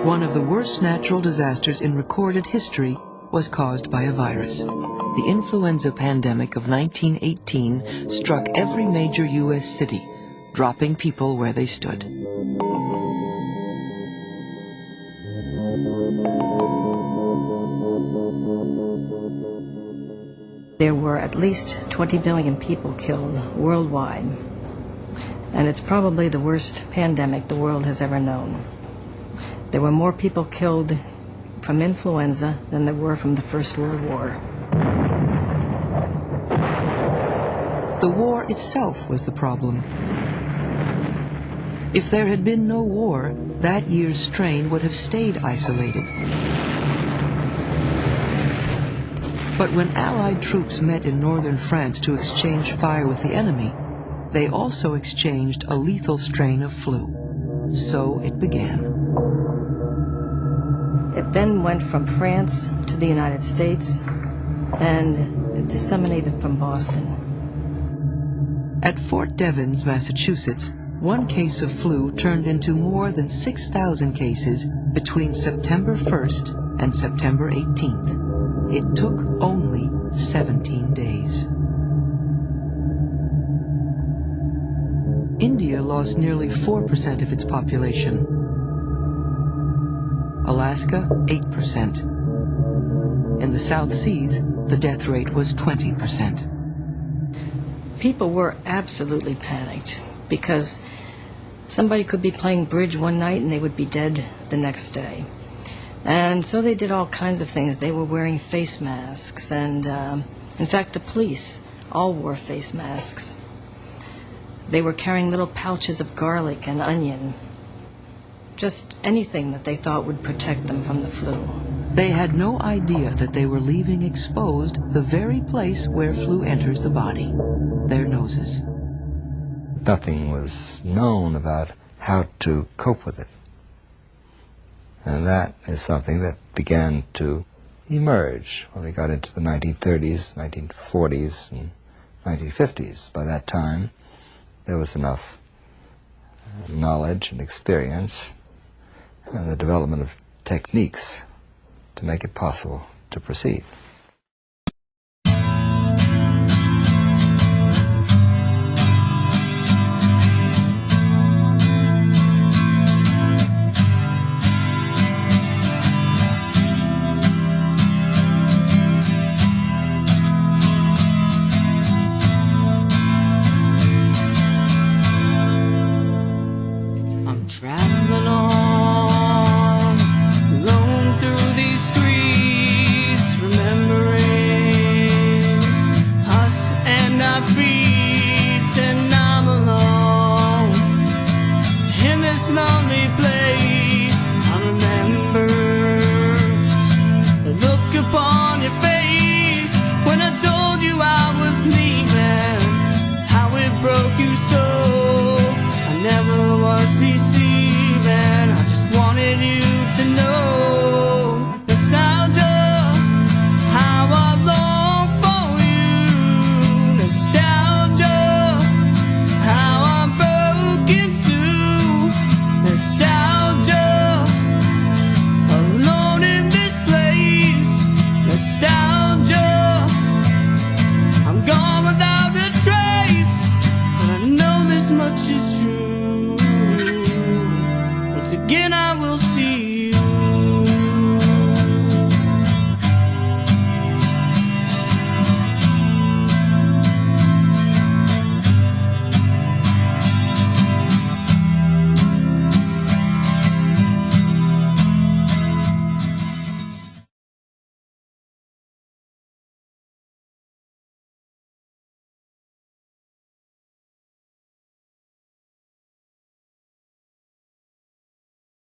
One of the worst natural disasters in recorded history was caused by a virus. The influenza pandemic of 1918 struck every major U.S. city, dropping people where they stood. There were at least 20 million people killed worldwide, and it's probably the worst pandemic the world has ever known. There were more people killed from influenza than there were from the First World War. The war itself was the problem. If there had been no war, that year's strain would have stayed isolated. But when Allied troops met in northern France to exchange fire with the enemy, they also exchanged a lethal strain of flu. So it began. It then went from France to the United States and disseminated from Boston. At Fort Devens, Massachusetts, one case of flu turned into more than 6,000 cases between September 1st and September 18th. It took only 17 days. India lost nearly 4% of its population. Alaska, 8%. In the South Seas, the death rate was 20%. People were absolutely panicked because somebody could be playing bridge one night and they would be dead the next day. And so they did all kinds of things. They were wearing face masks, and in fact the police all wore face masks. They were carrying little pouches of garlic and onion, just anything that they thought would protect them from the flu. They had no idea that they were leaving exposed the very place where flu enters the body, their noses. Nothing was known about how to cope with it. And that is something that began to emerge when we got into the 1930s, 1940s, and 1950s. By that time, there was enough knowledge and experience and the development of techniques to make it possible to proceed.